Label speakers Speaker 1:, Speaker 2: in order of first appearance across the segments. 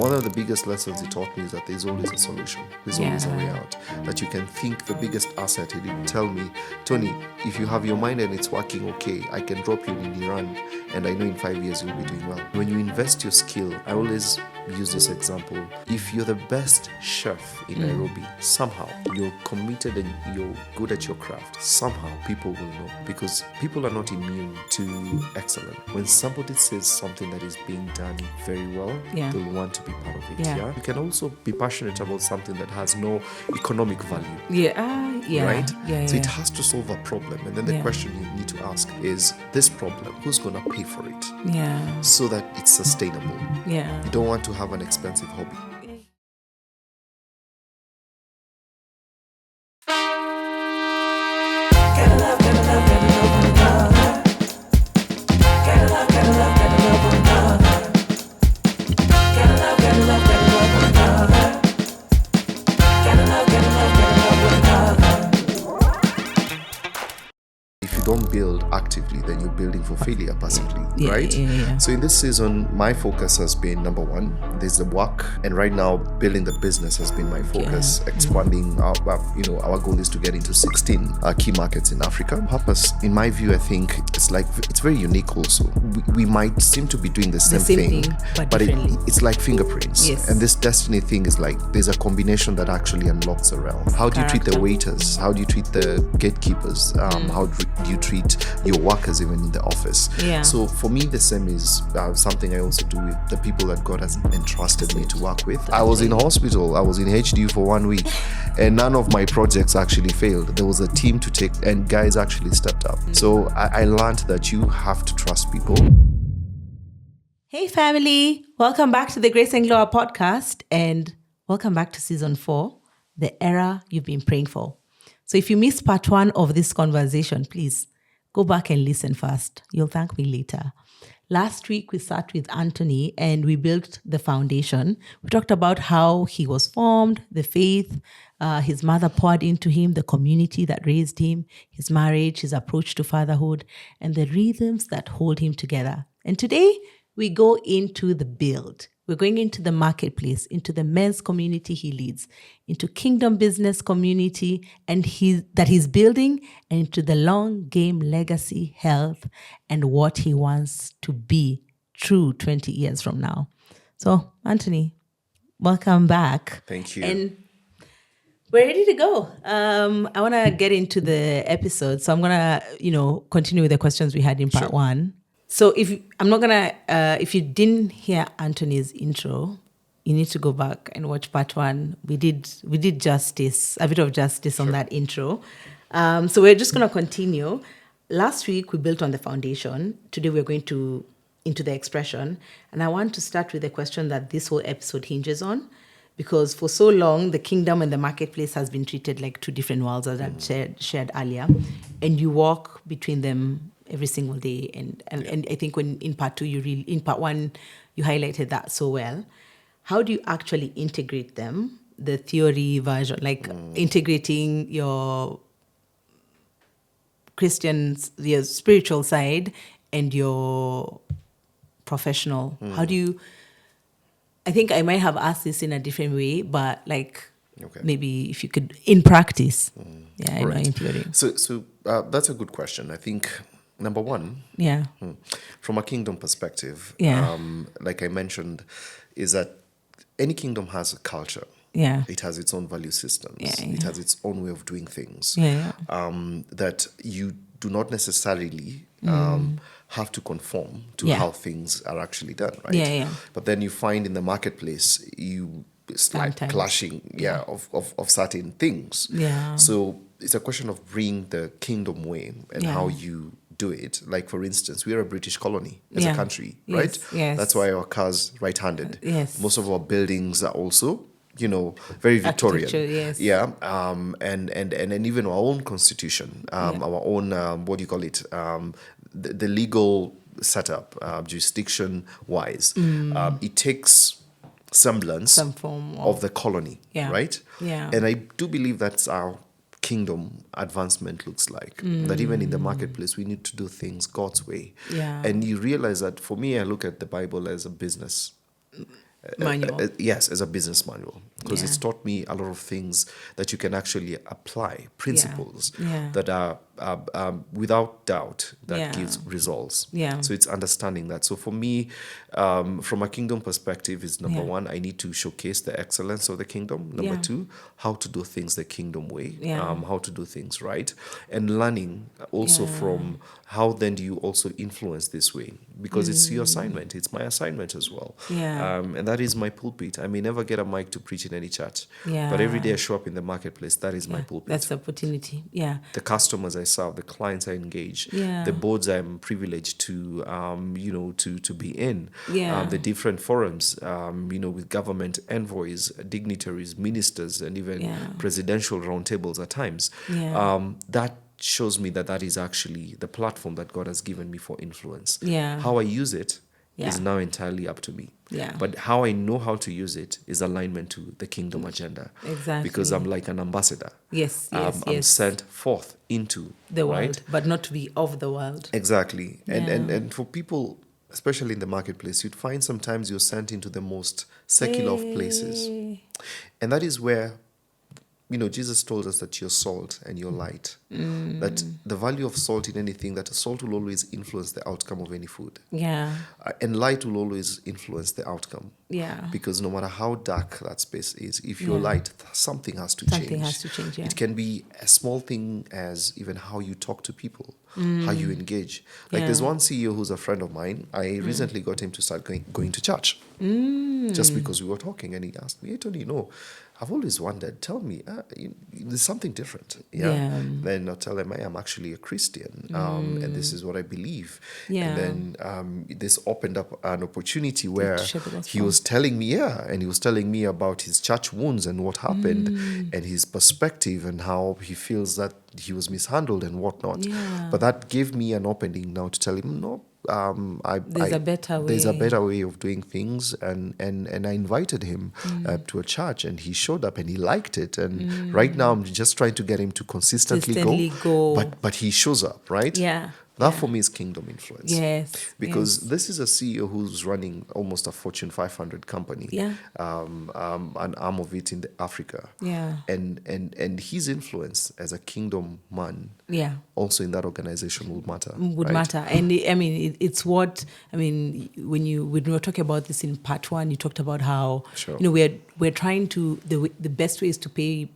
Speaker 1: one of the biggest lessons he taught me is that there's always a solution. There's always a way out. That you can think the biggest asset. He didn't tell me, Tony, if you have your mind and it's working okay, I can drop you in Iran and I know in 5 years you'll be doing well. When you invest your skill, I always use this example. If you're the best chef in Nairobi, somehow you're committed and you're good at your craft, somehow people will know, because people are not immune to excellence. When somebody says something that is being done very well, they'll want to be part of it. Yeah. You can also be passionate about something that has no economic value. Right? So it has to solve a problem. And then the question you need to ask is, this problem, who's going to pay for it? So that it's sustainable. You don't want to have an expensive hobby. Don't build actively, then you're building for failure passively, right? So in this season, my focus has been, number one, there's the work, and right now building the business has been my focus. Expanding our goal is to get into 16 key markets in Africa. Purpose, in my view, I think it's very unique also. We might seem to be doing the same thing but it's like fingerprints. And this destiny thing is like, there's a combination that actually unlocks a realm. How do you treat the waiters? How do you treat the gatekeepers? How do you treat your workers even in the office? So for me, the same is something I also do with the people that God has entrusted me to work with. I was in hospital, I was in HDU for 1 week, and none of my projects actually failed. There was a team to take, and guys actually stepped up. So I learned that you have to trust people.
Speaker 2: Hey family, welcome back to the Grace and Glory podcast, and welcome back to season 4, the era you've been praying for. So if you missed part 1 of this conversation, please go back and listen first. You'll thank me later. Last week, we sat with Anthony and we built the foundation. We talked about how he was formed, the faith his mother poured into him, the community that raised him, his marriage, his approach to fatherhood, and the rhythms that hold him together. And today, we go into the build. We're going into the marketplace, into the men's community he leads, into kingdom business community that he's building, and into the long game legacy, health, and what he wants to be true 20 years from now. So, Anthony, welcome back.
Speaker 1: Thank you.
Speaker 2: And we're ready to go. I want to get into the episode. So I'm going to, continue with the questions we had in part 1. So if you didn't hear Anthony's intro, you need to go back and watch part 1. We did a bit of justice on that intro. So we're just going to continue. Last week we built on the foundation. Today we're going into the expression. And I want to start with the question that this whole episode hinges on, because for so long the kingdom and the marketplace has been treated like two different worlds, as I shared earlier, and you walk between them every single day. And I think in part 1 you highlighted that so well. How do you actually integrate them? The theory version, like integrating your your spiritual side and your professional. How do you? I think I might have asked this in a different way, but maybe if you could, in practice, in my theory.
Speaker 1: So that's a good question. I think. Number one, from a kingdom perspective, like I mentioned, is that any kingdom has a culture. It has its own value systems. It has its own way of doing things. That you do not necessarily have to conform to how things are actually done, right? But then you find in the marketplace, it's like clashing, of certain things. So it's a question of bringing the kingdom way and how you do it. Like, for instance, we are a British colony as a country, right? That's why our cars right-handed. Most of our buildings are also, very Victorian. And even our own constitution, our own, the legal setup, jurisdiction-wise, it takes semblance
Speaker 2: some form
Speaker 1: of the colony, right? And I do believe that's our kingdom advancement looks like. That even in the marketplace, we need to do things God's way. And you realize that, for me, I look at the Bible as a business.
Speaker 2: manual.
Speaker 1: Yes, as a business manual, because it's taught me a lot of things that you can actually apply, principles that are without doubt that gives results. So it's understanding that. So for me, from a kingdom perspective, is number one, I need to showcase the excellence of the kingdom. Number two, how to do things the kingdom way, how to do things right, and learning also from how then do you also influence this way, because it's your assignment, it's my assignment as well. And that is my pulpit. I may never get a mic to preach in any church, but every day I show up in the marketplace, that is my pulpit.
Speaker 2: That's the opportunity.
Speaker 1: The customers I serve, the clients I engage, the boards I'm privileged to to be in, the different forums, with government envoys, dignitaries, ministers, and even presidential roundtables at times. That shows me that is actually the platform that God has given me for influence. How I use it is now entirely up to me. But how I know how to use it is alignment to the kingdom agenda.
Speaker 2: Exactly.
Speaker 1: Because I'm like an ambassador.
Speaker 2: I'm
Speaker 1: sent forth into
Speaker 2: the world, but not to be of the world.
Speaker 1: Exactly. And for people, especially in the marketplace, you'd find sometimes you're sent into the most secular of places. And that is where Jesus told us that you're salt and you're light. That the value of salt in anything, that salt will always influence the outcome of any food. And light will always influence the outcome. Because no matter how dark that space is, if you're light, something has to change. It can be a small thing as even how you talk to people, how you engage. Like there's one CEO who's a friend of mine. I recently got him to start going to church. Just because we were talking, and he asked me, "Hey, Tony, I've always wondered, tell me, there's something different." Then I'll tell him, I am actually a Christian, and this is what I believe. And then this opened up an opportunity where he was telling me about his church wounds and what happened, and his perspective and how he feels that he was mishandled and whatnot. But that gave me an opening now to tell him, no,
Speaker 2: there's a better way.
Speaker 1: There's a better way of doing things, and I invited him to a church, and he showed up and he liked it. And right now I'm just trying to get him to consistently go. But he shows up, right? That for me is kingdom influence. Because this is a CEO who's running almost a Fortune 500 company, an arm of it in Africa. And his influence as a kingdom man also in that organization would matter.
Speaker 2: And I mean, it's what, I mean, when we were talking about this in part one, you talked about how, we're trying to, the best way is to pay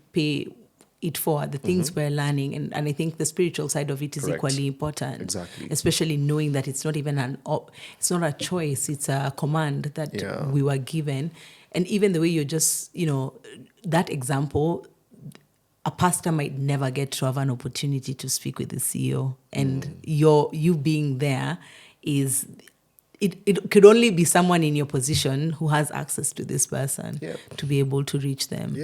Speaker 2: it forward, the things we're learning, and I think the spiritual side of it is equally important.
Speaker 1: Exactly.
Speaker 2: Especially knowing that it's not even it's not a choice, it's a command that we were given. And even the way you're just, that example, a pastor might never get to have an opportunity to speak with the CEO, and you being there is. It could only be someone in your position who has access to this person to be able to reach them.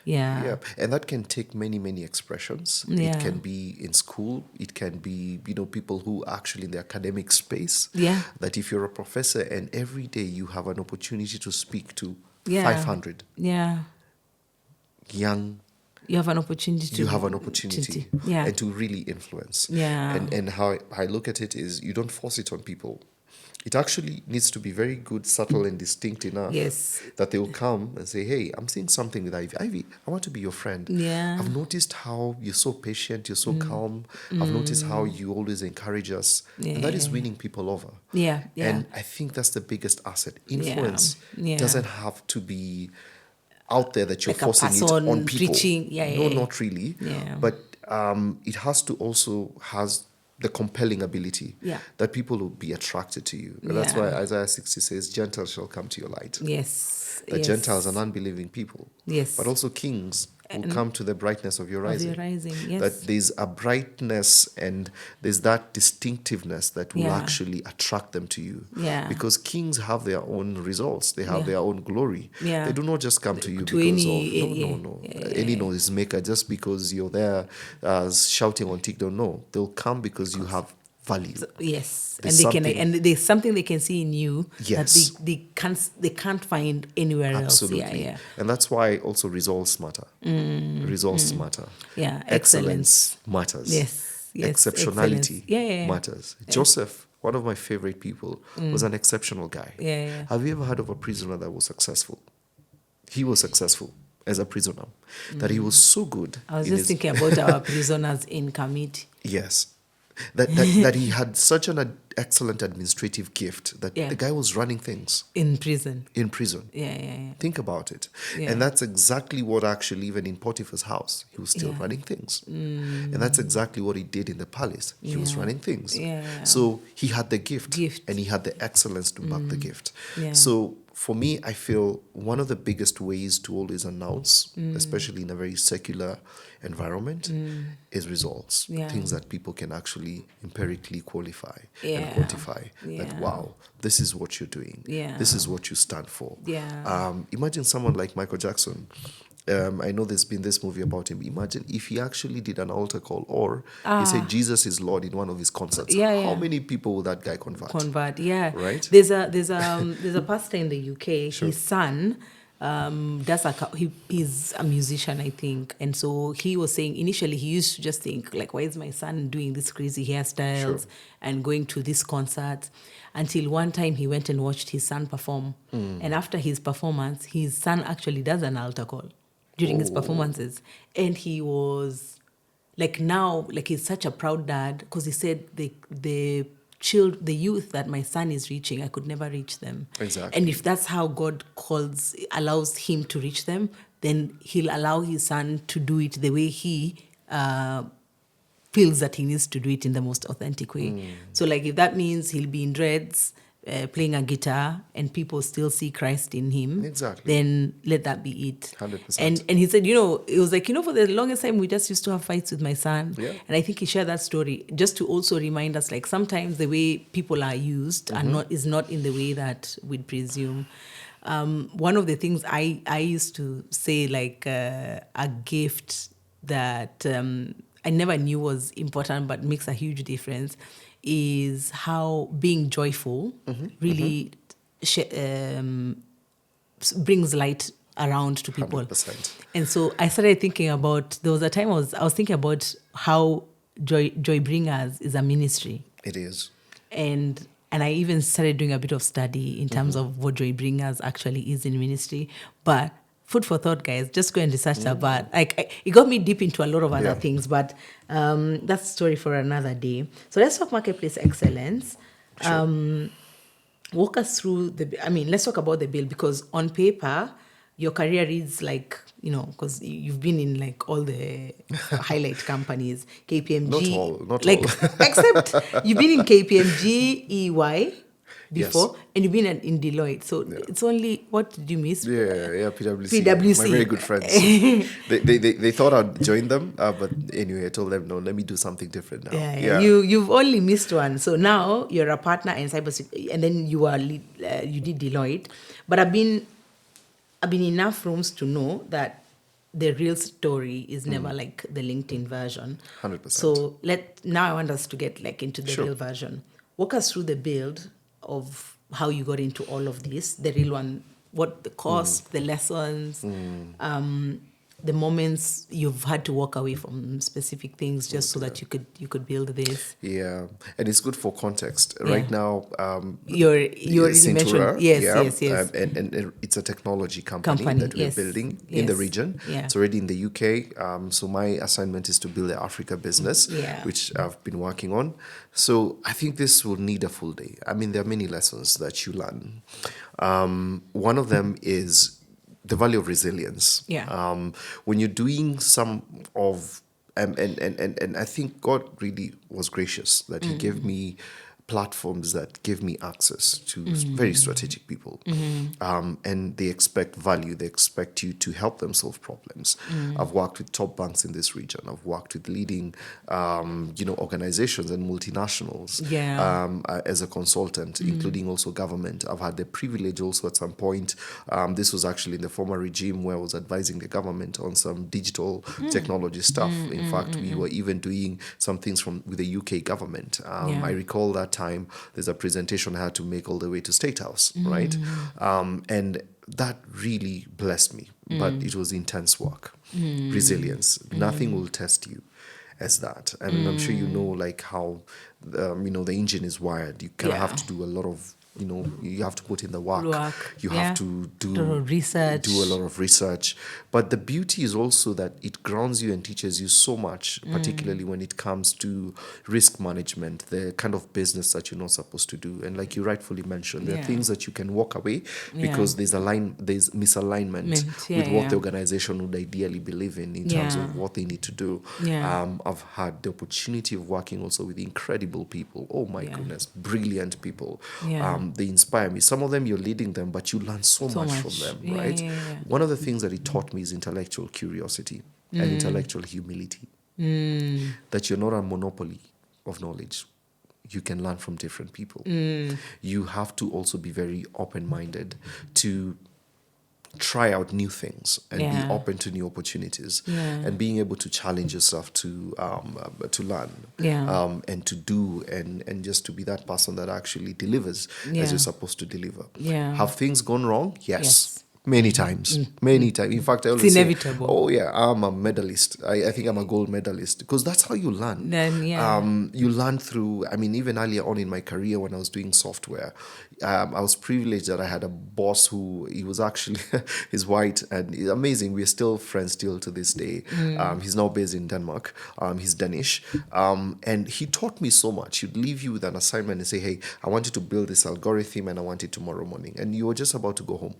Speaker 1: And that can take many, many expressions. It can be in school. It can be, people who are actually in the academic space. That if you're a professor and every day you have an opportunity to speak to 500 young.
Speaker 2: You have an opportunity
Speaker 1: and to really influence. And how I look at it is you don't force it on people. It actually needs to be very good, subtle, and distinct enough that they will come and say, "Hey, I'm seeing something with Ivy. Ivy, I want to be your friend. I've noticed how you're so patient, you're so calm. I've noticed how you always encourage us." And that is winning people over. And I think that's the biggest asset. Influence doesn't have to be out there that you're like forcing it on people.
Speaker 2: Preaching.
Speaker 1: No, not really. But it has to also has the compelling ability that people will be attracted to you. And that's why Isaiah 60 says, "Gentiles shall come to your light." The Gentiles are unbelieving people. But also kings will come to the brightness of your rising. That there's a brightness and there's that distinctiveness that will actually attract them to you. Because kings have their own results. They have their own glory. They do not just come to you because any noise maker, just because you're there shouting on TikTok. No, they'll come because you have value.
Speaker 2: And there's something they can see in you that they can't find anywhere else.
Speaker 1: And that's why also results matter. Results matter. Excellence matters. Exceptionality matters. Joseph one of my favorite people, was an exceptional guy.
Speaker 2: Yeah.
Speaker 1: Have you ever heard of a prisoner that was successful? He was successful as a prisoner. That he was so good.
Speaker 2: I was just thinking about our prisoners in committee.
Speaker 1: Yes. That he had such an excellent administrative gift that the guy was running things.
Speaker 2: In prison.
Speaker 1: Yeah. Think about it. Yeah. And that's exactly what actually, even in Potiphar's house, he was still running things. And that's exactly what he did in the palace. He was running things.
Speaker 2: Yeah.
Speaker 1: So he had the gift. And he had the excellence to back the gift. Yeah. So for me, I feel one of the biggest ways to always announce, especially in a very secular environment, is results. Things that people can actually empirically qualify and quantify. That, wow, this is what you're doing. This is what you stand for. Imagine someone like Michael Jackson. I know there's been this movie about him. Imagine if he actually did an altar call, or he said Jesus is Lord in one of his concerts. How many people will that guy convert?
Speaker 2: Right. There's a pastor in the UK. His son he's a musician, I think, and so he was saying initially he used to just think like, why is my son doing this crazy hairstyles and going to this concert? Until one time he went and watched his son perform, and after his performance, his son actually does an altar call during his performances, and he was like, now, like, he's such a proud dad, because he said the youth that my son is reaching, I could never reach them.
Speaker 1: Exactly.
Speaker 2: And if that's how God allows him to reach them, then he'll allow his son to do it the way he feels that he needs to do it in the most authentic way. So, like, if that means he'll be in dreads, playing a guitar, and people still see Christ in him, then let that be it.
Speaker 1: 100%.
Speaker 2: And he said, it was like, for the longest time, we just used to have fights with my son. And I think he shared that story just to also remind us, like, sometimes the way people are used is not in the way that we'd presume. One of the things I used to say, like, a gift that I never knew was important but makes a huge difference, is how being joyful really brings light around to people.
Speaker 1: 100%.
Speaker 2: And so I started thinking about, there was a time I was thinking about how Joy Bringers is a ministry.
Speaker 1: It is. And
Speaker 2: I even started doing a bit of study in terms of what Joy Bringers actually is in ministry. But food for thought, guys. Just go and research that. But it got me deep into a lot of other things. But that's a story for another day. So let's talk marketplace excellence. Walk us through let's talk about the build, because on paper, your career reads like, because you've been in like all the highlight companies, KPMG.
Speaker 1: Not all.
Speaker 2: Except you've been in KPMG, EY. Before, and you've been in Deloitte, so it's only, what did you miss? PwC.
Speaker 1: My very good friends. they thought I'd join them, but anyway, I told them, no, let me do something different now.
Speaker 2: You've only missed one, so now you're a partner in cybersecurity, and then you did Deloitte. But I've been in enough rooms to know that the real story is never like the LinkedIn version.
Speaker 1: 100%.
Speaker 2: So now I want us to get like into the real version. Walk us through the build of how you got into all of this, the real one, what the cost, the lessons, the moments you've had to walk away from specific things just so that you could build this.
Speaker 1: Yeah, and it's good for context. Right now,
Speaker 2: you're mentioned. Yes.
Speaker 1: And it's a technology company that we're building in the region. It's already in the UK. So my assignment is to build the Africa business, which I've been working on. So I think this will need a full day. I mean, there are many lessons that you learn. One of them is the value of resilience. When you're doing some of, and I think God really was gracious that He gave me platforms that give me access to very strategic people. And they expect value. They expect you to help them solve problems. I've worked with top banks in this region. I've worked with leading, organizations and multinationals as a consultant, including also government. I've had the privilege also at some point. This was actually in the former regime where I was advising the government on some digital technology stuff. In fact, we were even doing some things with the UK government. I recall that time there's a presentation I had to make all the way to State House, right? And that really blessed me, but it was intense work. Resilience. Nothing will test you as that. And I'm sure you know like how the engine is wired. You kind of have to do a lot of, you have to put in the work. You have to do a lot of research. But the beauty is also that it grounds you and teaches you so much, particularly when it comes to risk management, the kind of business that you're not supposed to do. And like you rightfully mentioned, there are things that you can walk away because there's misalignment with what the organization would ideally believe in terms of what they need to do. I've had the opportunity of working also with incredible people. Oh my goodness, brilliant people. They inspire me. Some of them you're leading them, but you learn so much from them, right? One of the things that it taught me is intellectual curiosity and intellectual humility. That you're not a monopoly of knowledge. You can learn from different people. You have to also be very open-minded to try out new things and be open to new opportunities and being able to challenge yourself to learn and to do and just to be that person that actually delivers as you're supposed to deliver. Have things gone wrong? Yes. Many times. In fact, I always
Speaker 2: it's inevitable.
Speaker 1: say, oh yeah, I'm a medalist. I think I'm a gold medalist because that's how you learn.
Speaker 2: Then
Speaker 1: You learn through, even earlier on in my career when I was doing software, I was privileged that I had a boss who, he was actually, he's white and he's amazing. We're still friends still to this day. He's now based in Denmark. He's Danish. And he taught me so much. He'd leave you with an assignment and say, hey, I want you to build this algorithm and I want it tomorrow morning. And you were just about to go home.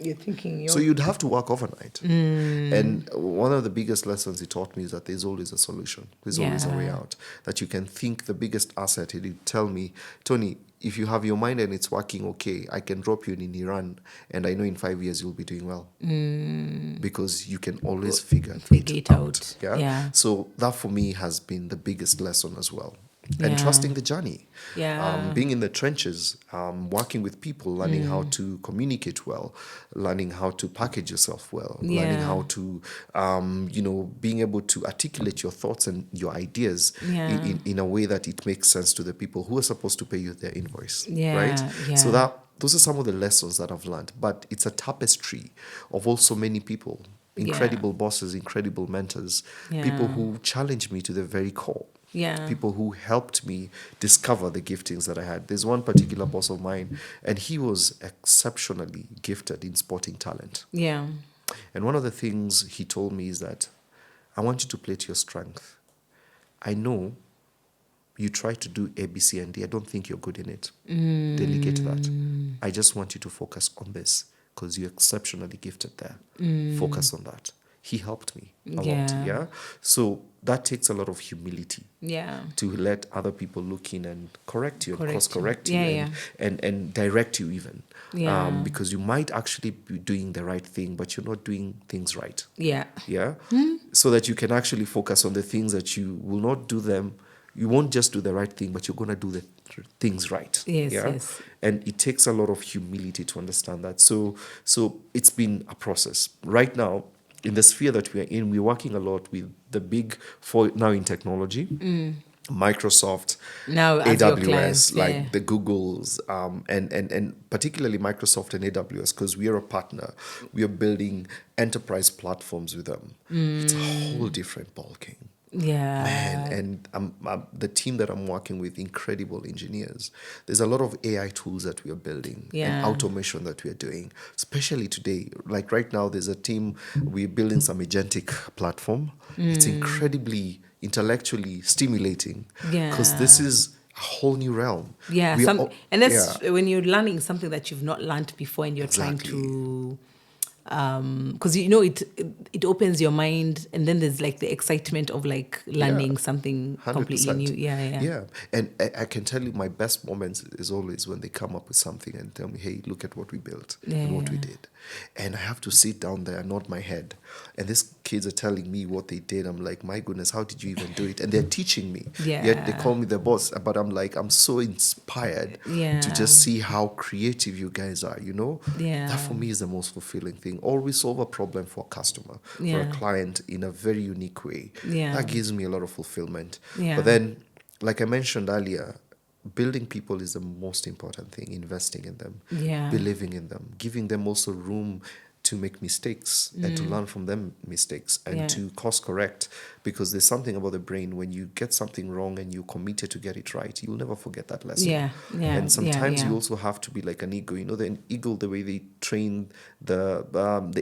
Speaker 2: You're thinking
Speaker 1: so you'd have to work overnight. And one of the biggest lessons he taught me is that there's always a solution. There's always a way out. That you can think the biggest asset. He'd tell me, Tony, if you have your mind and it's working okay, I can drop you in Iran and I know in 5 years you'll be doing well. Because you can always figure it out. So that for me has been the biggest lesson as well. And trusting the journey. Being in the trenches, working with people, learning how to communicate well, learning how to package yourself well, learning how to, being able to articulate your thoughts and your ideas in a way that it makes sense to the people who are supposed to pay you their invoice. Right? So those are some of the lessons that I've learned. But it's a tapestry of also many people, incredible bosses, incredible mentors, people who challenge me to the very core. People who helped me discover the giftings that I had. There's one particular boss of mine, and he was exceptionally gifted in sporting talent. And one of the things he told me is that I want you to play to your strength. I know you try to do A, B, C, and D. I don't think you're good in it. Delegate that. I just want you to focus on this because you're exceptionally gifted there. Focus on that. He helped me a lot. So that takes a lot of humility to let other people look in and correct you and course correct you and direct you even. Because you might actually be doing the right thing, but you're not doing things right. So that you can actually focus on the things that you will not do them. You won't just do the right thing, but you're going to do the things right. And it takes a lot of humility to understand that. So it's been a process. Right now, in the sphere that we are in, we're working a lot with the big four now in technology, Microsoft,
Speaker 2: now
Speaker 1: AWS,
Speaker 2: clients,
Speaker 1: like the Googles, and particularly Microsoft and AWS, because we are a partner. We are building enterprise platforms with them. It's a whole different ballgame. Man, and the team that I'm working with, incredible engineers. There's a lot of AI tools that we are building and automation that we are doing, especially today. Like right now, there's a team, we're building some agentic platform. It's incredibly intellectually stimulating because this is a whole new realm.
Speaker 2: And that's when you're learning something that you've not learned before and you're trying to... because it opens your mind, and then there's like the excitement of like learning something 100%. Completely new.
Speaker 1: And I can tell you my best moments is always when they come up with something and tell me, hey, look at what we built and what we did. And I have to sit down there and nod my head, and these kids are telling me what they did. I'm like, my goodness, how did you even do it? And they're teaching me. Yet they call me the boss, but I'm like, I'm so inspired to just see how creative you guys are, That for me is the most fulfilling thing. Always solve a problem for a customer, for a client in a very unique way. That gives me a lot of fulfillment. But then, like I mentioned earlier, building people is the most important thing. Investing in them, believing in them, giving them also room to make mistakes and to learn from them mistakes and to course correct, because there's something about the brain, when you get something wrong and you're committed to get it right, you'll never forget that lesson. And sometimes you also have to be like an eagle. You know, the eagle, the way they train the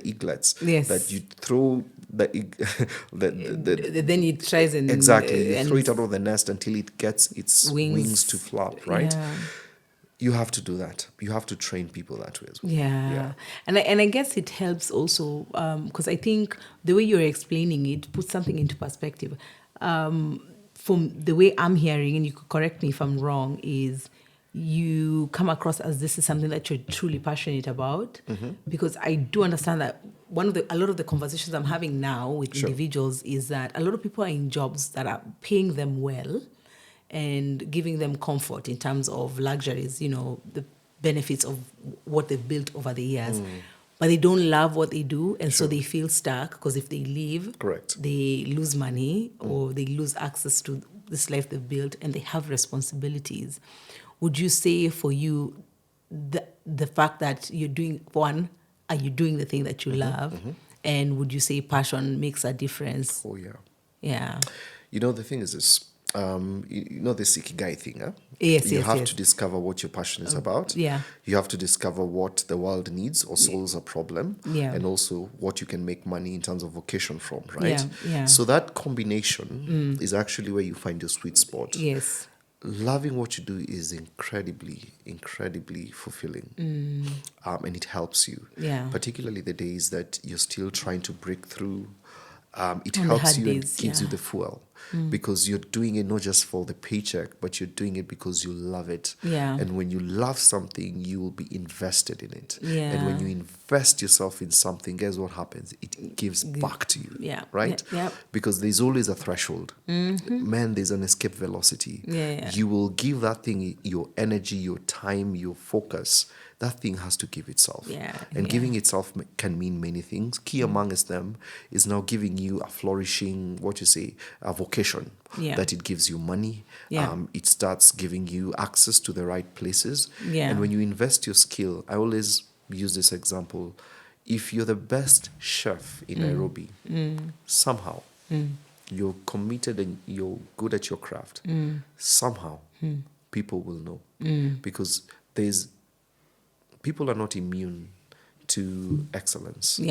Speaker 1: eaglets, that you throw
Speaker 2: then it tries and
Speaker 1: exactly, you throw it out of the nest until it gets its wings to flap, right? You have to do that. You have to train people that way as well.
Speaker 2: And I guess it helps also because I think the way you're explaining it puts something into perspective. From the way I'm hearing, and you could correct me if I'm wrong, is you come across as this is something that you're truly passionate about, because I do understand that a lot of the conversations I'm having now with individuals is that a lot of people are in jobs that are paying them well and giving them comfort in terms of luxuries, you know, the benefits of what they've built over the years. But they don't love what they do, and so they feel stuck, because if they leave, they lose money or they lose access to this life they've built, and they have responsibilities. Would you say for you, the fact that you're doing, one, are you doing the thing that you love? And would you say passion makes a difference?
Speaker 1: Oh, yeah.
Speaker 2: Yeah.
Speaker 1: You know, the thing is this, you know, the ikigai thing, huh?
Speaker 2: Yes,
Speaker 1: you have to discover what your passion is about.
Speaker 2: Yeah.
Speaker 1: You have to discover what the world needs or solves a problem.
Speaker 2: Yeah.
Speaker 1: And also what you can make money in terms of vocation from, right?
Speaker 2: Yeah.
Speaker 1: So that combination is actually where you find your sweet spot.
Speaker 2: Yes.
Speaker 1: Loving what you do is incredibly fulfilling. And it helps you. Particularly the days that you're still trying to break through. It helps you and gives you the fuel, because you're doing it not just for the paycheck, but you're doing it because you love it. And when you love something, you will be invested in it. And when you invest yourself in something, guess what happens? It gives back to you, right? Because there's always a threshold. Man, there's an escape velocity. You will give that thing your energy, your time, your focus. That thing has to give itself. And giving itself can mean many things. Key amongst them is now giving you a flourishing, a vocation. That it gives you money. It starts giving you access to the right places. And when you invest your skill, I always use this example. If you're the best chef in Nairobi, somehow you're committed and you're good at your craft, somehow people will know. Because people are not immune to excellence.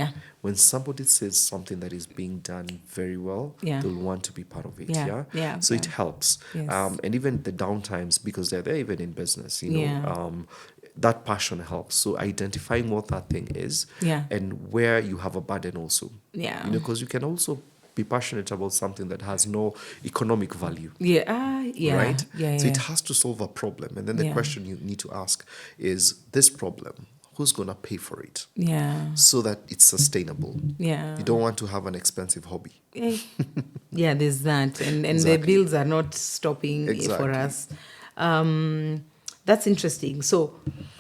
Speaker 1: When somebody says something that is being done very well, they'll want to be part of it. So it helps. And even the downtimes, because they're there even in business, you know, that passion helps. So identifying what that thing is and where you have a burden also. You know, because you can also be passionate about something that has no economic value. Right? So it has to solve a problem. And then the question you need to ask is, this problem, who's going to pay for it? So that it's sustainable. You don't want to have an expensive hobby.
Speaker 2: There's that. And the bills are not stopping for us. That's interesting. So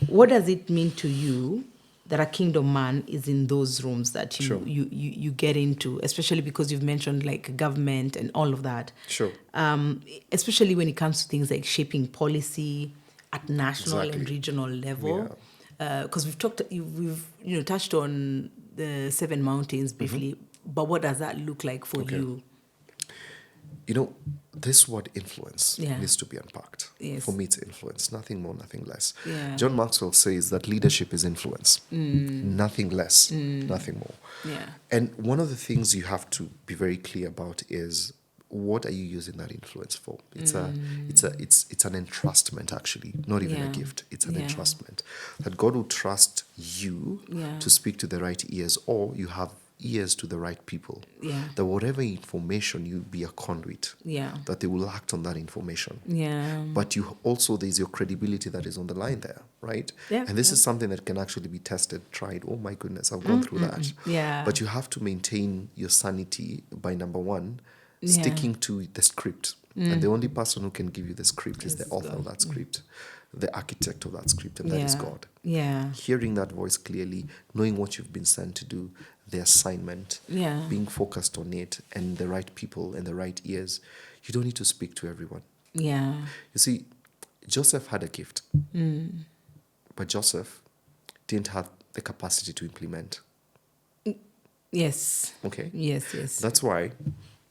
Speaker 2: what does it mean to you that a kingdom man is in those rooms that you get into, especially because you've mentioned like government and all of that. Especially when it comes to things like shaping policy at national and regional level. Because we've touched on the 7 mountains briefly, but what does that look like for you?
Speaker 1: You know, this word influence needs to be unpacked. For me, it's influence, nothing more, nothing less. John Maxwell says that leadership is influence, nothing less, nothing more. And one of the things you have to be very clear about is, what are you using that influence for? It's an entrustment, actually, not even a gift. It's an entrustment that God will trust you to speak to the right ears, or you have ears to the right people. That whatever information, you be a conduit. That they will act on that information. But there's your credibility that is on the line there, right? And this is something that can actually be tested, tried. Oh my goodness, I've gone through that. But you have to maintain your sanity by, number one, sticking to the script. And the only person who can give you the script is the author of that script, the architect of that script, and that is God. Hearing that voice clearly, knowing what you've been sent to do, the assignment, being focused on it, and the right people and the right ears. You don't need to speak to everyone. You see, Joseph had a gift, but Joseph didn't have the capacity to implement.
Speaker 2: Yes.
Speaker 1: Okay.
Speaker 2: Yes.
Speaker 1: That's why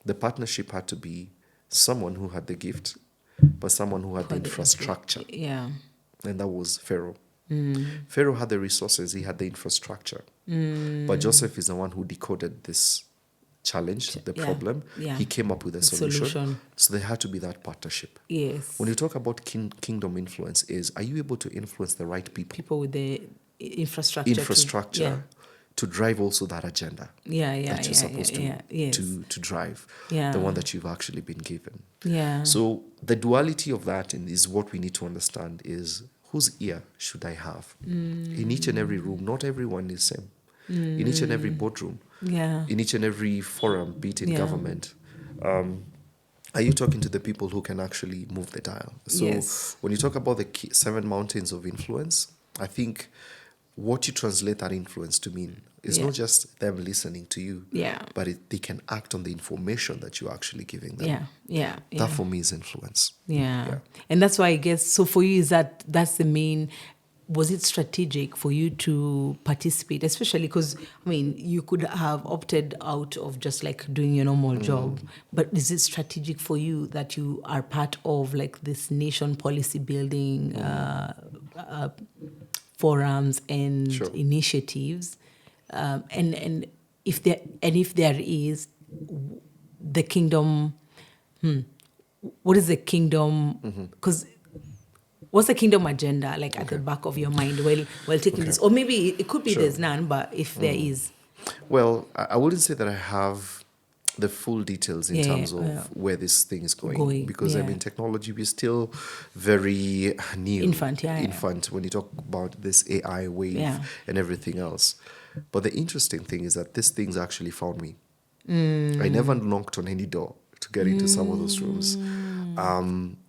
Speaker 1: the partnership had to be someone who had the gift, but someone who had the infrastructure.
Speaker 2: Yeah.
Speaker 1: And that was Pharaoh. Pharaoh had the resources, he had the infrastructure. But Joseph is the one who decoded this challenge, the problem. He came up with a solution. So there had to be that partnership.
Speaker 2: Yes.
Speaker 1: When you talk about kingdom influence, are you able to influence the right people?
Speaker 2: People with the infrastructure
Speaker 1: to drive also that agenda that you're supposed to drive, the one that you've actually been given. So the duality of that is what we need to understand is whose ear should I have? In each and every room, not everyone is same. In each and every boardroom, in each and every forum, be it in government, are you talking to the people who can actually move the dial? So when you talk about the 7 mountains of influence, I think what you translate that influence to mean is not just them listening to you, but they can act on the information that you're actually giving them. That for me is influence.
Speaker 2: And that's why I guess, so for you, that's the main. Was it strategic for you to participate, especially because, I mean, you could have opted out of just like doing your normal job, but is it strategic for you that you are part of like this nation policy building forums and initiatives? And if there is the kingdom, what is the kingdom? Because what's the kingdom agenda like at the back of your mind while taking this? Or maybe it could be there's none, but if there is.
Speaker 1: Well, I wouldn't say that I have the full details in terms of where this thing is going. Because, I mean, technology, we're still very new. Infant when you talk about this AI wave and everything else. But the interesting thing is that these things actually found me. I never knocked on any door to get into some of those rooms.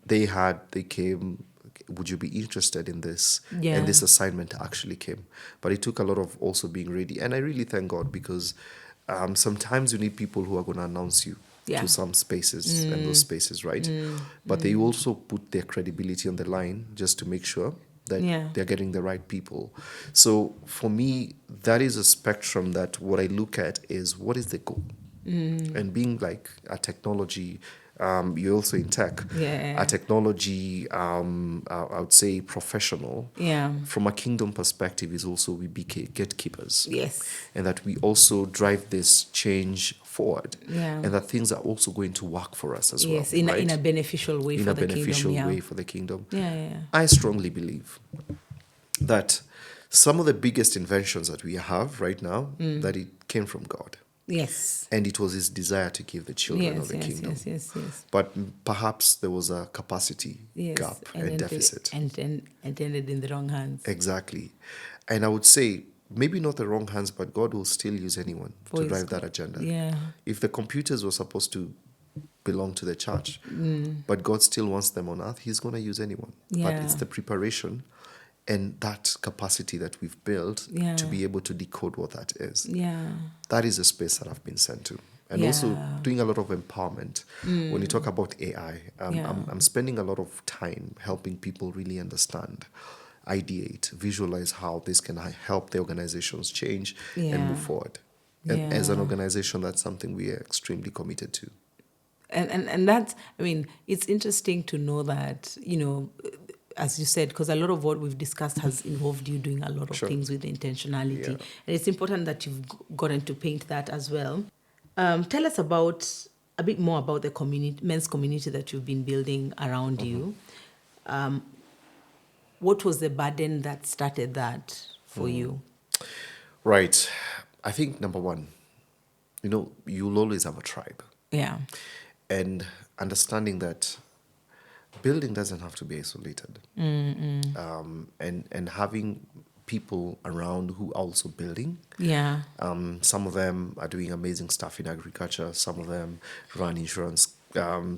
Speaker 1: They came, would you be interested in this? And this assignment actually came. But it took a lot of also being ready. And I really thank God because sometimes you need people who are going to announce you to some spaces and those spaces, right? But they also put their credibility on the line just to make sure that they're getting the right people. So for me, that is a spectrum that what I look at is what is the goal? And being like a technology, you're also in tech, a technology, I would say professional, from a kingdom perspective is also we be gatekeepers. And that we also drive this change forward. And that things are also going to work for us as well.
Speaker 2: In a beneficial way for the kingdom. In a beneficial way
Speaker 1: for the kingdom. I strongly believe that some of the biggest inventions that we have right now, that it came from God. And it was his desire to give the children of the kingdom. But perhaps there was a capacity gap and deficit.
Speaker 2: And ended in the wrong hands.
Speaker 1: Exactly. And I would say, maybe not the wrong hands, but God will still use anyone to drive that agenda. If the computers were supposed to belong to the church, but God still wants them on earth, he's going to use anyone. But it's the preparation and that capacity that we've built to be able to decode what that is. That is a space that I've been sent to. And also doing a lot of empowerment. When you talk about AI, I'm spending a lot of time helping people really understand, ideate, visualize how this can help the organizations change and move forward. And as an organization, that's something we are extremely committed to.
Speaker 2: And that's, I mean, it's interesting to know that, you know, as you said, because a lot of what we've discussed has involved you doing a lot of things with intentionality. And it's important that you've gotten to paint that as well. Tell us a bit more about the men's community that you've been building around you. What was the burden that started that for you?
Speaker 1: Right. I think number one, you know, you'll always have a tribe. And understanding that building doesn't have to be isolated. And having people around who are also building. Some of them are doing amazing stuff in agriculture. Some of them run insurance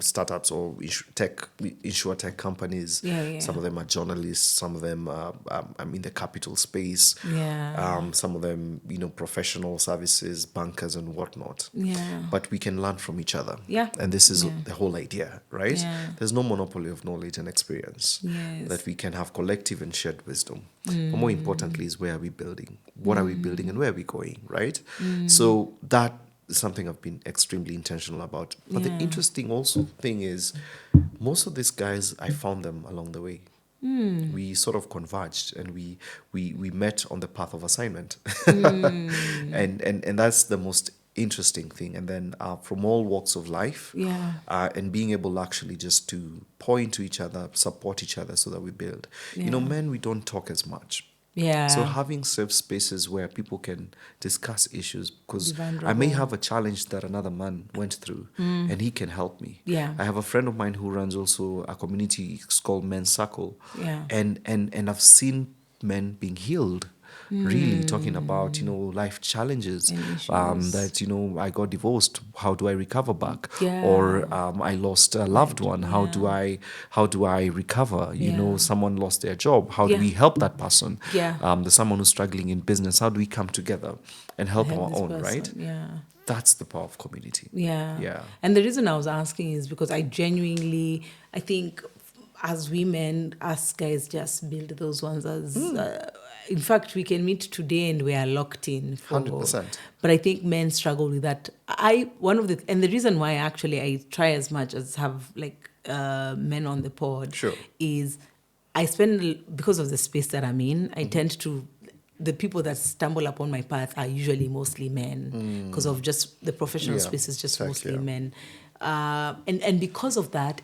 Speaker 1: startups or insure tech companies. Some of them are journalists. Some of them are in the capital space. Some of them, professional services, bankers and whatnot. But we can learn from each other. And this is the whole idea, right? There's no monopoly of knowledge and experience. That we can have collective and shared wisdom. But more importantly is, where are we building? What are we building and where are we going, right? So that is something I've been extremely intentional about. But the interesting also thing is, most of these guys, I found them along the way. We sort of converged and we met on the path of assignment. and that's the most interesting thing. And then from all walks of life, and being able actually just to point to each other, support each other so that we build. Men, we don't talk as much. So having safe spaces where people can discuss issues, because I may have a challenge that another man went through and he can help me. I have a friend of mine who runs also a community, it's called Men's Circle. And I've seen men being healed. Really talking about, life challenges, that, I got divorced. How do I recover back? Or I lost a loved one. How do I recover? Someone lost their job. How do we help that person? There's someone who's struggling in business. How do we come together and help our own, right? That's the power of community.
Speaker 2: And the reason I was asking is because I think as women, us guys just build those ones as... in fact, we can meet today and we are locked in.
Speaker 1: 100%.
Speaker 2: But I think men struggle with that. And the reason why actually I try as much as have men on the pod is I spend, because of the space that I'm in, I tend to... The people that stumble upon my path are usually mostly men because of just the professional space is just mostly men. And because of that,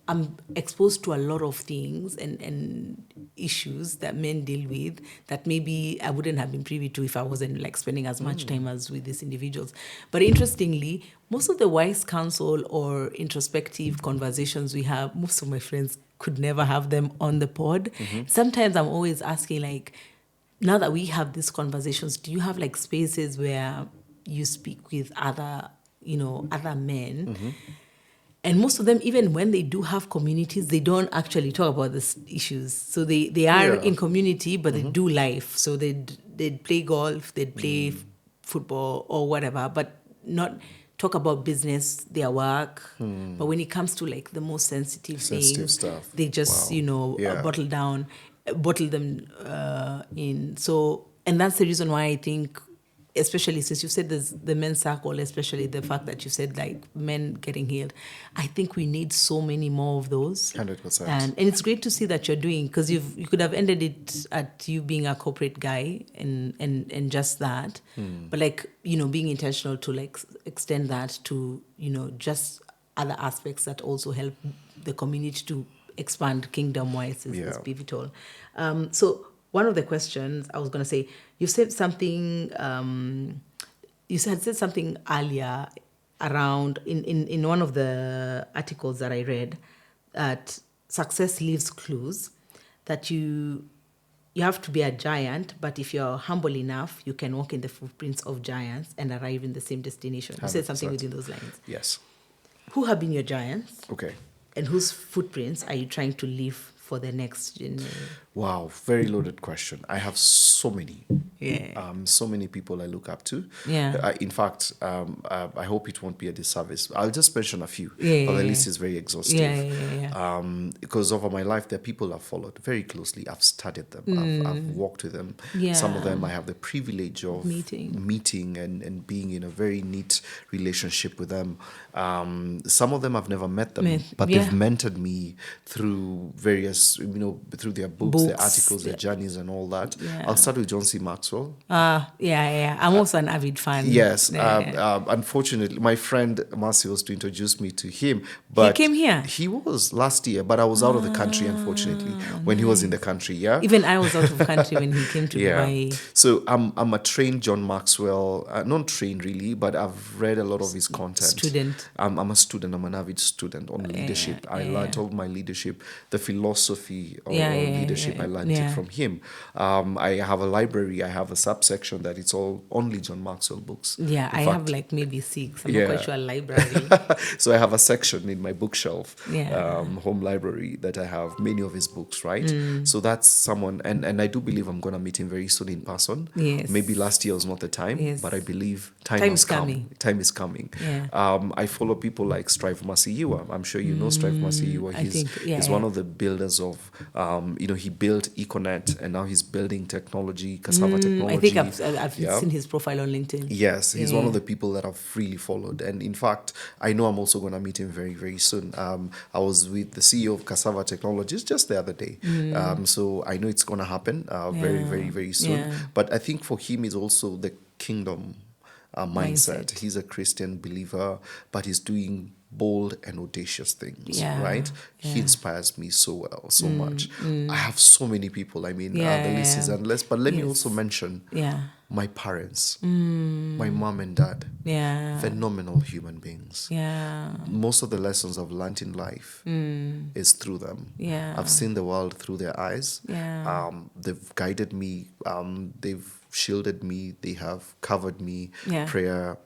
Speaker 2: I'm exposed to a lot of things and issues that men deal with that maybe I wouldn't have been privy to if I wasn't spending as much time as with these individuals. But interestingly, most of the wise counsel or introspective conversations we have, most of my friends could never have them on the pod. Sometimes I'm always asking, now that we have these conversations, do you have spaces where you speak with other men? And most of them, even when they do have communities, they don't actually talk about these issues. So they are in community, but they do life. So they'd play golf, they'd play football or whatever, but not talk about business, their work. But when it comes to the most sensitive things,
Speaker 1: stuff,
Speaker 2: they just, bottle them in. So, and that's the reason why I think, especially since you said there's the men's circle, especially the fact that you said men getting healed, I think we need so many more of those.
Speaker 1: 100%.
Speaker 2: And it's great to see that you're doing, because you could have ended it at you being a corporate guy and just that, but being intentional to extend that to just other aspects that also help the community to expand kingdom-wise is pivotal. So one of the questions I was going to say, you said something. You said something earlier around in one of the articles that I read, that success leaves clues, that you have to be a giant, but if you're humble enough, you can walk in the footprints of giants and arrive in the same destination. You said something within those lines.
Speaker 1: Yes.
Speaker 2: Who have been your giants?
Speaker 1: Okay.
Speaker 2: And whose footprints are you trying to leave for the next generation?
Speaker 1: Wow, very loaded question. I have so many. So many people I look up to. In fact, I hope it won't be a disservice. I'll just mention a few, but the list is very exhaustive. Because over my life, there are people I've followed very closely. I've studied them. I've walked with them. Some of them I have the privilege of meeting and being in a very neat relationship with them. Some of them I've never met them, but they've mentored me through various, through their books, their articles, their journeys and all that. I'll start with John C. Maxwell.
Speaker 2: I'm also an avid fan.
Speaker 1: Yes. Unfortunately, my friend Marcy was to introduce me to him. But
Speaker 2: he came here?
Speaker 1: He was last year, but I was out of the country, unfortunately, when he was in the country,
Speaker 2: Even I was out of the country when he came to Dubai.
Speaker 1: So I'm a trained John Maxwell, not trained really, but I've read a lot of his content.
Speaker 2: Student.
Speaker 1: I'm a student. I'm an avid student on leadership. I learned all my leadership, the philosophy of leadership. I learned it from him. I have have a library. I have a subsection that it's all only John Maxwell books.
Speaker 2: Yeah,
Speaker 1: In
Speaker 2: I
Speaker 1: fact,
Speaker 2: have like maybe 6. I'm
Speaker 1: Yeah.
Speaker 2: not quite sure library.
Speaker 1: So I have a section in my bookshelf,
Speaker 2: Yeah.
Speaker 1: home library, that I have many of his books, right? So that's someone, and I do believe I'm going to meet him very soon in person.
Speaker 2: Yes.
Speaker 1: Maybe last year was not the time,
Speaker 2: Yes.
Speaker 1: but I believe time
Speaker 2: Time
Speaker 1: has
Speaker 2: is
Speaker 1: come.
Speaker 2: coming.
Speaker 1: Time is coming.
Speaker 2: Yeah.
Speaker 1: I follow people like Strive Masiyiwa. I'm sure you know Strive Masiyiwa.
Speaker 2: I think, yeah,
Speaker 1: He's
Speaker 2: yeah.
Speaker 1: one of the builders of, he built Econet, and now he's building technology, cassava technology.
Speaker 2: I think I've
Speaker 1: Yeah.
Speaker 2: seen his profile on LinkedIn.
Speaker 1: Yes, he's one of
Speaker 2: Yeah.
Speaker 1: the people that I've really followed. And in fact, I know I'm also going to meet him very, very soon. I was with the CEO of Cassava Technologies just the other day. So I know it's going to happen very, very, very soon.
Speaker 2: Yeah.
Speaker 1: But I think for him is also the kingdom mindset.
Speaker 2: Mindset.
Speaker 1: He's a Christian believer, but he's doing bold and audacious things,
Speaker 2: Yeah,
Speaker 1: right? He
Speaker 2: yeah.
Speaker 1: inspires me so well, so much. I have so many people. I mean,
Speaker 2: Yeah,
Speaker 1: the list is
Speaker 2: yeah.
Speaker 1: endless. But let me
Speaker 2: Yes.
Speaker 1: also mention
Speaker 2: Yeah.
Speaker 1: my parents, my mom and dad.
Speaker 2: Yeah.
Speaker 1: Phenomenal human beings.
Speaker 2: Yeah.
Speaker 1: Most of the lessons I've learned in life is through them.
Speaker 2: Yeah.
Speaker 1: I've seen the world through their eyes.
Speaker 2: Yeah.
Speaker 1: They've guided me. They've shielded me. They have covered me.
Speaker 2: Yeah.
Speaker 1: Prayer.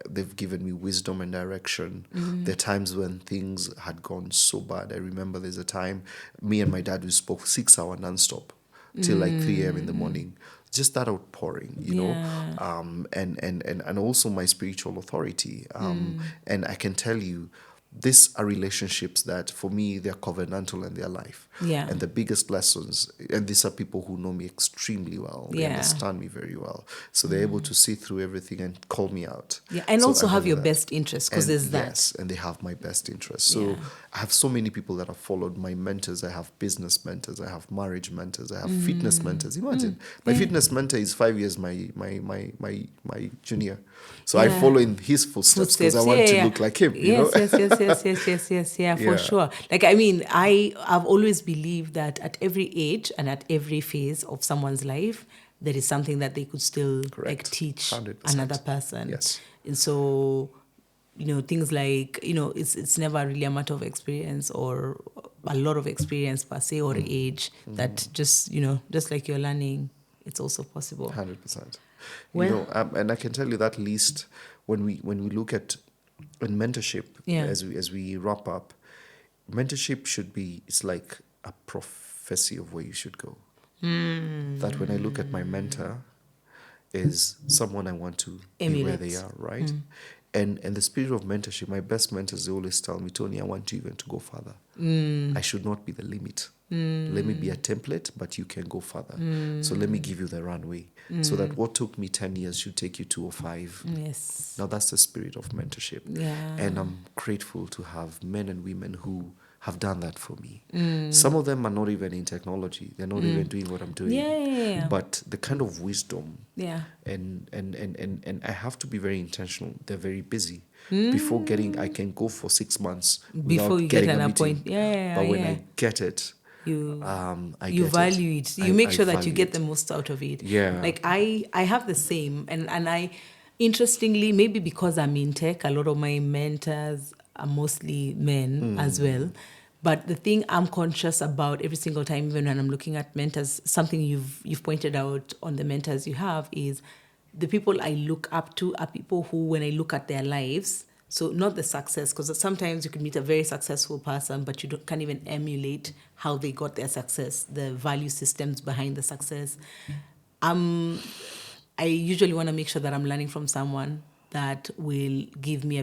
Speaker 1: They've given me wisdom and direction. There are times when things had gone so bad. I remember there's a time me and my dad, we spoke 6 hours nonstop till like 3 a.m. in the morning. Just that outpouring, you know, and also my spiritual authority. And I can tell you, these are relationships that for me, they're covenantal in their life.
Speaker 2: Yeah.
Speaker 1: And the biggest lessons, and these are people who know me extremely well. They
Speaker 2: Yeah.
Speaker 1: understand me very well. So they're able to see through everything and call me out.
Speaker 2: Yeah. And
Speaker 1: So
Speaker 2: also
Speaker 1: I
Speaker 2: have
Speaker 1: value
Speaker 2: your
Speaker 1: that.
Speaker 2: best interest, because
Speaker 1: And
Speaker 2: there's that.
Speaker 1: Yes, and they have my best interest. So
Speaker 2: Yeah.
Speaker 1: I have so many people that I've followed. My mentors, I have business mentors, I have marriage mentors, I have fitness mentors. Imagine, my fitness mentor is 5 years my junior. So I
Speaker 2: Yeah.
Speaker 1: follow in his footsteps because I want to look like him. You know?
Speaker 2: Yes, yeah, for
Speaker 1: Yeah.
Speaker 2: sure. Like, I mean, I've always believed that at every age and at every phase of someone's life, there is something that they could still like
Speaker 1: Correct.
Speaker 2: teach
Speaker 1: 100%.
Speaker 2: another person.
Speaker 1: Yes.
Speaker 2: And so, things like, it's never really a matter of experience or a lot of experience per se or age that just like you're learning, it's also possible.
Speaker 1: 100%.
Speaker 2: Well-
Speaker 1: And I can tell you that least when we look at in mentorship,
Speaker 2: Yeah.
Speaker 1: as we wrap up, mentorship should be, it's like a prophecy of where you should go. That when I look at my mentor, is someone I want to be where they
Speaker 2: Emulate.
Speaker 1: are, right? And the spirit of mentorship, my best mentors, they always tell me, Tony, I want you even to go further. I should not be the limit. Let me be a template, but you can go further. So let me give you the runway. So that what took me 10 years should take you 2 or 5.
Speaker 2: Yes.
Speaker 1: Now that's the spirit of mentorship.
Speaker 2: Yeah.
Speaker 1: And I'm grateful to have men and women who have done that for me. Some of them are not even in technology. They're not even doing what I'm doing.
Speaker 2: Yeah.
Speaker 1: But the kind of wisdom
Speaker 2: Yeah.
Speaker 1: and I have to be very intentional. They're very busy. Before getting, I can go for 6 months
Speaker 2: Before
Speaker 1: without
Speaker 2: you
Speaker 1: getting
Speaker 2: get
Speaker 1: a
Speaker 2: an
Speaker 1: meeting.
Speaker 2: appointment. Yeah,
Speaker 1: But when
Speaker 2: yeah.
Speaker 1: I get it,
Speaker 2: You
Speaker 1: I
Speaker 2: you
Speaker 1: get
Speaker 2: value it. You make
Speaker 1: I
Speaker 2: sure that you
Speaker 1: value
Speaker 2: get
Speaker 1: it.
Speaker 2: the most out of it.
Speaker 1: Yeah.
Speaker 2: Like I have the same, and I, interestingly, maybe because I'm in tech, a lot of my mentors are mostly men as well. But the thing I'm conscious about every single time, even when I'm looking at mentors, something you've pointed out on the mentors you have is the people I look up to are people who, when I look at their lives, so not the success, because sometimes you can meet a very successful person, but you can't even emulate how they got their success, the value systems behind the success. I usually want to make sure that I'm learning from someone that will give me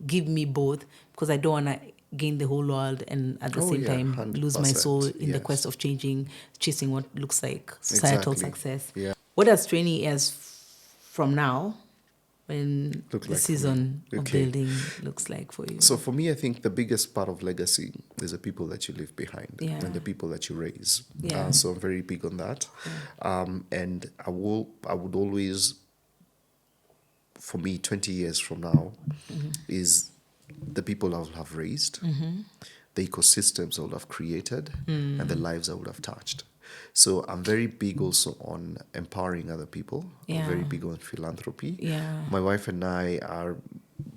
Speaker 2: give me both, because I don't want to gain the whole world and at the same time
Speaker 1: 100%,
Speaker 2: lose my soul in the
Speaker 1: yes.
Speaker 2: quest of chasing what looks like societal
Speaker 1: Exactly.
Speaker 2: success.
Speaker 1: Yeah.
Speaker 2: What does 20 years from now, when
Speaker 1: Look
Speaker 2: the
Speaker 1: like for
Speaker 2: season
Speaker 1: me?
Speaker 2: of
Speaker 1: Okay.
Speaker 2: building looks like for you?
Speaker 1: So for me, I think the biggest part of legacy is the people that you leave behind
Speaker 2: Yeah.
Speaker 1: and the people that you raise.
Speaker 2: Yeah.
Speaker 1: So I'm very big on that. And I would always, for me, 20 years from now, is the people I will have raised, the ecosystems I would have created, and the lives I would have touched. So I'm very big also on empowering other people.
Speaker 2: Yeah.
Speaker 1: I'm very big on philanthropy.
Speaker 2: Yeah.
Speaker 1: My wife and I are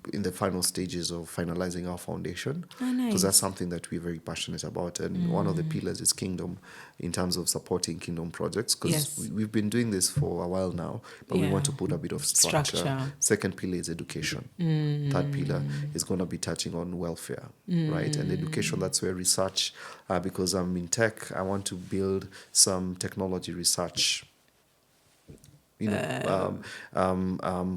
Speaker 1: in the final stages of finalizing our foundation, because that's something that we're very passionate about. And one of the pillars is Kingdom, in terms of supporting Kingdom projects, because we've been doing this for a while now, but we want to put a bit of structure. Second pillar is education. Third pillar is going to be touching on welfare, right? And education, that's where research, because I'm in tech, I want to build some technology research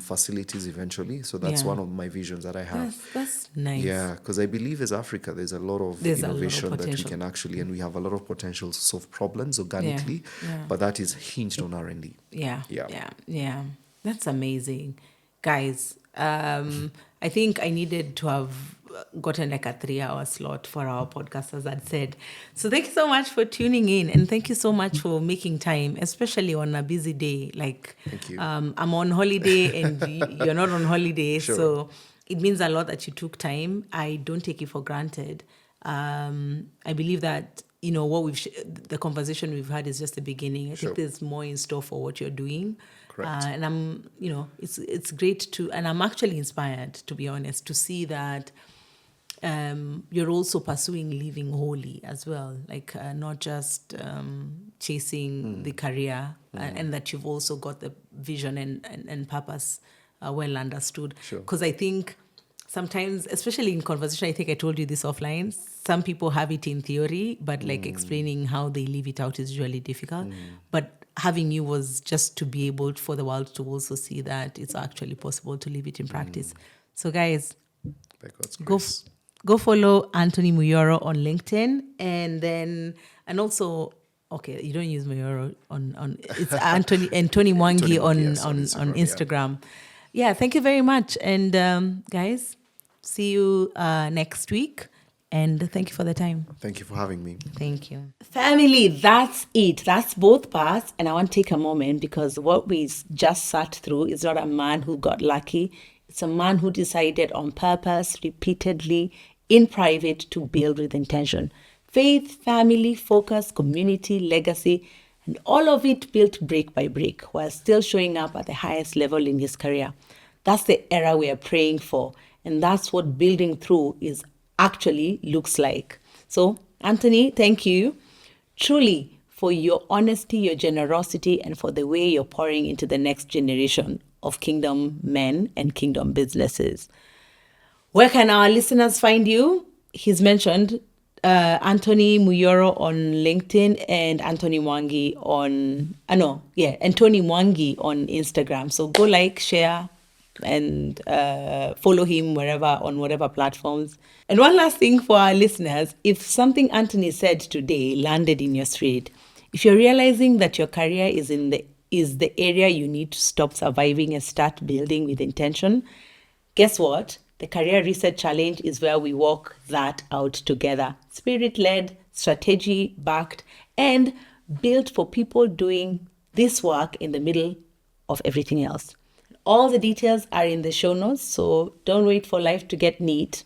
Speaker 1: facilities eventually. So that's one of my visions that I have.
Speaker 2: That's nice.
Speaker 1: Yeah, because I believe as Africa, there's a lot of innovation that we can actually, and we have a lot of potential to solve problems organically, but that is hinged on R&D.
Speaker 2: Yeah. That's amazing. Guys, I think I needed to have gotten like a 3-hour slot for our podcast, as I'd said. So thank you so much for tuning in, and thank you so much for making time, especially on a busy day. Like,
Speaker 1: thank you.
Speaker 2: I'm on holiday and you're not on holiday.
Speaker 1: Sure.
Speaker 2: So it means a lot that you took time. I don't take it for granted. I believe that, what the conversation we've had is just the beginning. I think there's more in store for what you're doing.
Speaker 1: Correct.
Speaker 2: And I'm, it's great and I'm actually inspired, to be honest, to see that you're also pursuing living holy as well, like not just chasing the career, and that you've also got the vision and purpose well understood. Because I think sometimes, especially in conversation, I think I told you this offline, some people have it in theory, but like explaining how they live it out is usually difficult. But having you was just to be able for the world to also see that it's actually possible to live it in practice. So guys, go follow Anthony Muiyoro on LinkedIn, and also, okay, you don't use Muiyoro on it's Anthony Mwangi on Instagram. Yeah, thank you very much. And guys, see you next week. And thank you for the time.
Speaker 1: Thank you for having me.
Speaker 2: Thank you. Family, that's it. That's both parts. And I want to take a moment, because what we just sat through is not a man who got lucky. It's a man who decided on purpose, repeatedly, in private, to build with intention. Faith, family, focus, community, legacy, and all of it built brick by brick while still showing up at the highest level in his career. That's the era we are praying for. And that's what building through actually looks like. So, Anthony, thank you truly for your honesty, your generosity, and for the way you're pouring into the next generation of Kingdom men and Kingdom businesses. Where can our listeners find you? He's mentioned Anthony Muiyoro on LinkedIn and Anthony Mwangi Anthony Mwangi on Instagram. So go like, share, and follow him on whatever platforms. And one last thing for our listeners, if something Anthony said today landed in your spirit, if you're realizing that your career is the area you need to stop surviving and start building with intention, guess what? The Career Reset Challenge is where we walk that out together. Spirit-led, strategy-backed, and built for people doing this work in the middle of everything else. All the details are in the show notes, so don't wait for life to get neat.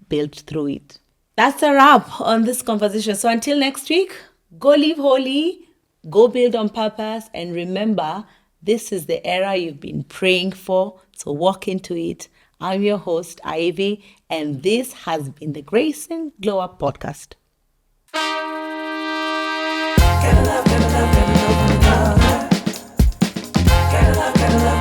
Speaker 2: Build through it. That's a wrap on this conversation. So until next week, go live holy, go build on purpose, and remember, this is the era you've been praying for, so walk into it. I'm your host, Ivy, and this has been the Grace and Glow Up Podcast. Gotta love, gotta love, gotta love, gotta love. Gotta love, gotta love.